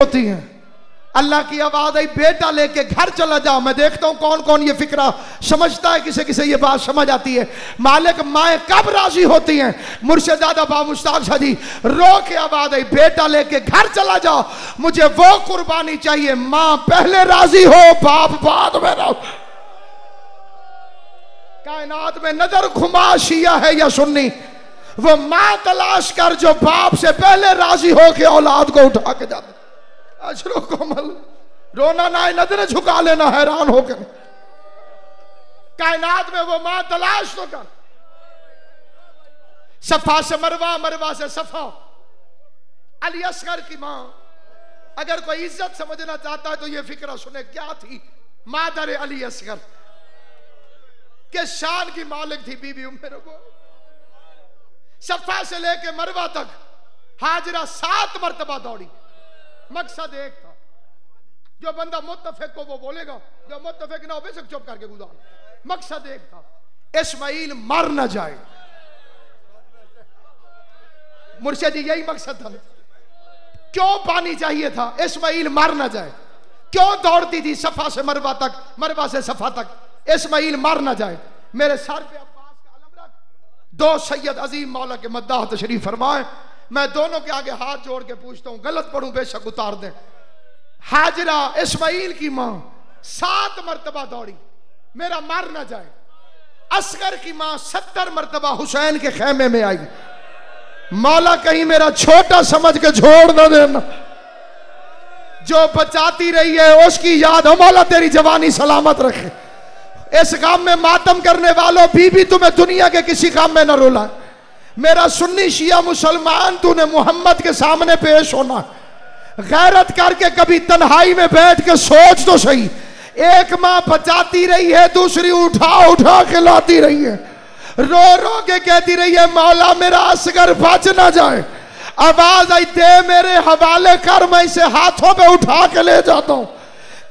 होती हैं। अल्लाह की आवाज आई बेटा लेके घर चला जाओ। मैं देखता हूं कौन कौन ये फिक्रा समझता है, किसे किसे ये बात समझ आती है। मालिक माए कब राजी होती हैं? मुर्शिदादा बा मुश्ताक शाह जी रो के आवाज आई बेटा लेके घर चला जाओ, मुझे वो कुर्बानी चाहिए। मां पहले राजी हो, बाप बाद में रहो। कायनात में नजर घुमा शिया है या सुन्नी, वो मां तलाश कर जो बाप से पहले राजी हो के औलाद को उठा के जाती। अशरो कोमल रोना ना है, नजरें झुका लेना हैरान होकर। कायनात में वो मां तलाश तो कर। सफा से मरवा, मरवा से सफा। अली असगर की मां, अगर कोई इज्जत समझना चाहता है तो ये फिक्र सुने क्या थी। मादर अली असगर के शान की मालिक थी बीबी उम्मे रबो। सफा से लेके मरवा तक हाजरा 7 मरतबा दौड़ी। मकसद एक था, जो बंदा मुत्तफिक को वो बोलेगा, जो मुत्तफिक ना हो बेशक चुप करके गुजार। मकसद एक था, इस्माइल मर ना जाए। मुर्शिद यही मकसद था। क्यों पानी चाहिए था? इस्माइल मर ना जाए। क्यों दौड़ती थी सफा से मरवा तक, मरवा से सफा तक? इस्माइल मर ना जाए। मेरे सर पे अब्बास का अलम रख। 2 सैयद अजीम मौला के मद्दाह तशरीफ फरमाए। मैं दोनों के आगे हाथ जोड़ के पूछता हूं, गलत पढ़ूं बेशक उतार दें। हाजरा इस्माइल की मां 7 मरतबा दौड़ी, मेरा मर ना जाए। असगर की मां 70 मरतबा हुसैन के खेमे में आई। मौला कहीं मेरा छोटा समझ के छोड़ ना देना। जो बचाती रही है उसकी याद हो मौला तेरी जवानी सलामत रखे। इस काम में मातम करने वालों, बीबी तुम्हें दुनिया के किसी काम में न रुला। मेरा सुन्नी शिया मुसलमान, तूने मोहम्मद के सामने पेश होना। गैरत करके कभी तन्हाई में बैठ के सोच तो सही। एक मां बचाती रही है, दूसरी उठा उठा के लाती रही है, रो रो के कहती रही है मौला मेरा असगर बच ना जाए। आवाज आई दे मेरे हवाले कर, मैं इसे हाथों में उठा के ले जाता हूं।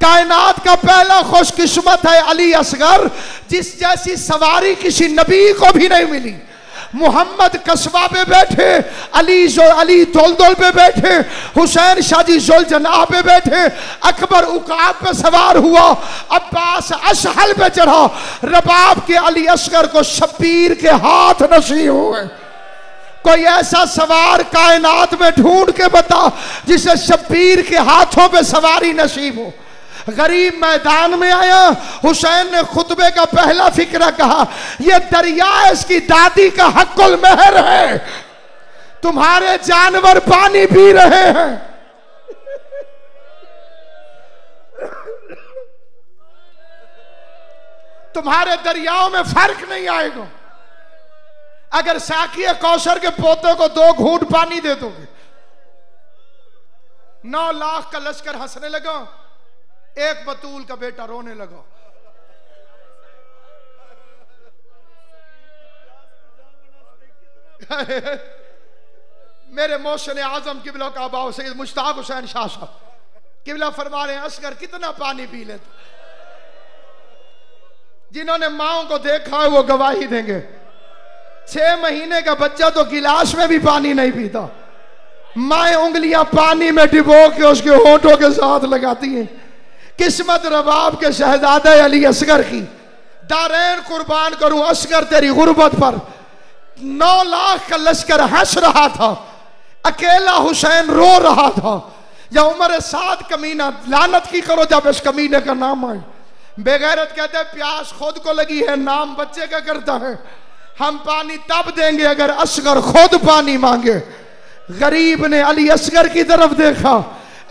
कायनात का पहला खुशकिस्मत है अली असगर, जिस जैसी सवारी किसी नबी को भी नहीं मिली। मोहम्मद कस्बा पे बैठे, अली दौलदौल पे बैठे, हुसैन शाजी जुलजनाह पे बैठे, अकबर उकाब पे सवार हुआ, अब्बास अशहल पे चढ़ा। रबाब के अली असगर को शब्बीर के हाथ नसीब हुए। कोई ऐसा सवार कायनात में ढूंढ के बता जिसे शब्बीर के हाथों पे सवारी नसीब हो। गरीब मैदान में आया, हुसैन ने खुतबे का पहला फिक्रा कहा, यह दरिया इसकी दादी का हक्कुल महर है, तुम्हारे जानवर पानी पी रहे हैं। तुम्हारे दरियाओं में फर्क नहीं आएगा अगर साकिया कौसर के पोते को 2 घूंट पानी दे दोगे। 9 लाख का लश्कर हंसने लगा, एक बतूल का बेटा रोने लगा। मेरे मोहसिन आजम किबला का बाव सैयद मुश्ताक हुसैन शाह साहब किबला फरमा रहे हैं असगर कितना पानी पी लेते। जिन्होंने माओं को देखा है वो गवाही देंगे। 6 महीने का बच्चा तो गिलास में भी पानी नहीं पीता, माएं उंगलियां पानी में डिबो के उसके होंठों के साथ लगाती हैं। किस्मत रबाब के शहजादे अली असगर की, दारैन कुर्बान करूं असगर तेरी गुर्बत पर। 9 लाख का लश्कर हंस रहा था, अकेला हुसैन रो रहा था। या उमर साद कमीना, लानत की करो जब इस कमीने का नाम आए। बेगैरत कहते हैं प्यास खुद को लगी है, नाम बच्चे का करता है। हम पानी तब देंगे अगर असगर खुद पानी मांगे। गरीब ने अली असगर की तरफ देखा,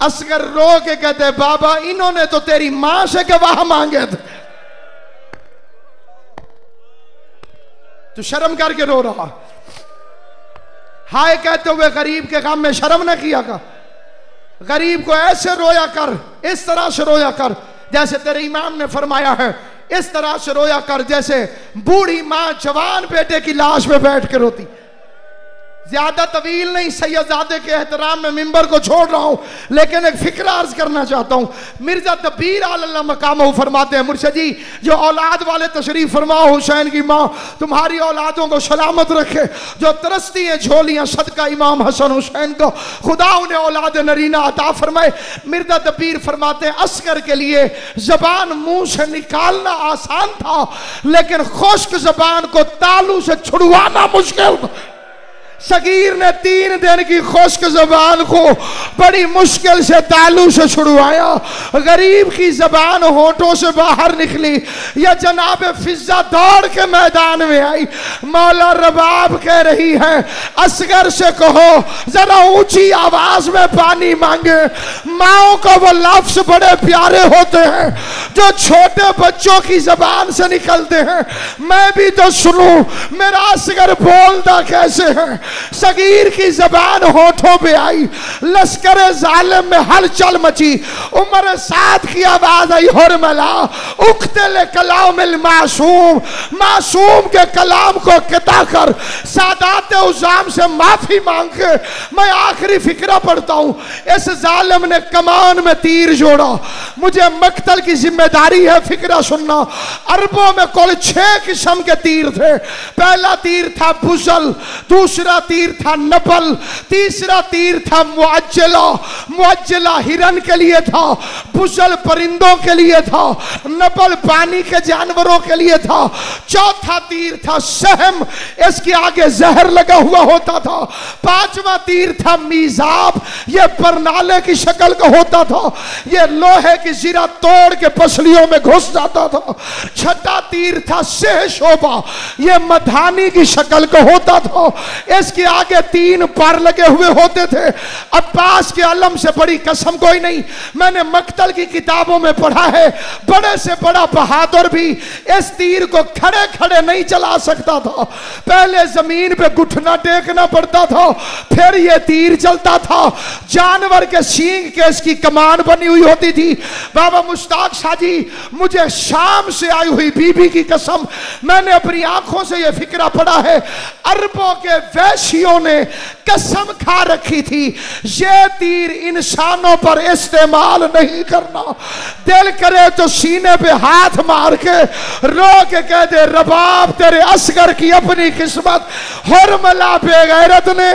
असगर रो के कहते बाबा इन्होंने तो तेरी मां से गवाह मांगे थे, तू शर्म करके रो रहा। हाय कहते हुए गरीब के काम में शर्म न किया कर। गरीब को ऐसे रोया कर, इस तरह से रोया कर जैसे तेरे इमाम ने फरमाया है। इस तरह से रोया कर जैसे बूढ़ी मां जवान बेटे की लाश पे बैठ के रोती। ज्यादा तवील नहीं, सैयदजादे के एहतराम में मिंबर को छोड़ रहा हूं, लेकिन एक फिक्र अर्ज करना चाहता हूं। मिर्जा दबीर आलल्लाह मकाम फरमाते हैं, मुर्शिद जी जो औलाद वाले तशरीफ फरमाओ, हुसैन की माँ तुम्हारी औलादों को सलामत रखे, जो तरसती हैं झोलियां सदका इमाम हसन हुसैन को, खुदा उन्हें औलाद नरीना अता फरमाए। मिर्जा दबीर फरमाते हैं, अस्कर के लिए जबान मुंह से निकालना आसान था, लेकिन खुश्क जबान को तालू से छुड़वाना मुश्किल। सगीर ने 3 दिन की खुश्क जबान को बड़ी मुश्किल से तालू से छुड़वाया। गरीब की जबान होठों से बाहर निकली, या जनाब फिजा दौड़ के मैदान में आई। मौला रबाब कह रही है, असगर से कहो जरा ऊंची आवाज में पानी मांगे। माओ को वो लफ्ज बड़े प्यारे होते हैं जो छोटे बच्चों की जबान से निकलते हैं। मैं भी तो सुनूं मेरा असगर बोलता कैसे है। सगीर की जबान होठों पे आई, लश्कर जालिम में हलचल मची। उमर साद की आवाज आई, हुरमला उख्तल कलामिल मासूम, मासूम के कलाम को कता कर सादात उजाम से माफी मांग के मैं आखिरी फिक्रा पढ़ता हूं। इस जालिम ने कमान में तीर जोड़ा, मुझे मक्तल की जिम्मेदारी है, फिक्रा सुनना। अरबों में कुल 6 किस्म के तीर थे। पहला तीर था बुजल, दूसरा तीर था नबल, तीसरा तीर था मुअज्जला। मुअज्जला हिरन के लिए था, बुजल परिंदों के लिए था, नबल पानी के जानवरों के लिए था। चौथा तीर था सहम, इसके आगे जहर लगा हुआ होता था। पांचवा तीर था मीजाब, यह परनाले की शक्ल का होता था, यह लोहे की जीरा तोड़ के पसलियों में घुस जाता था। छठा तीर था सेह शोभा, यह मधानी की शक्ल का होता था, इसके आगे 3 पर लगे हुए होते थे। अब्बास के अलम से बड़ी कसम कोई नहीं, मैंने मक्तल की किताबों में पढ़ा है, बड़े से बड़ा बहादुर भी इस तीर को खड़े खड़े नहीं चला सकता था। पहले जमीन पे घुटना टेकना पड़ता था, फिर यह तीर चलता था। जानवर के सींग के इसकी कमान बनी हुई होती थी। बाबा मुश्ताक शाह जी, मुझे शाम से आई हुई बीबी की कसम, मैंने अपनी आंखों से यह फिक्रा पढ़ा है। अरबों के वैश्यों ने कसम खा रखी थी, ये तीर इंसानों पर इस्तेमाल नहीं करना। दिल करे तो सीने पे हाथ मार के रो के कह दे, रबाब तेरे असगर की अपनी किस्मत, हुरमला बेगैरत ने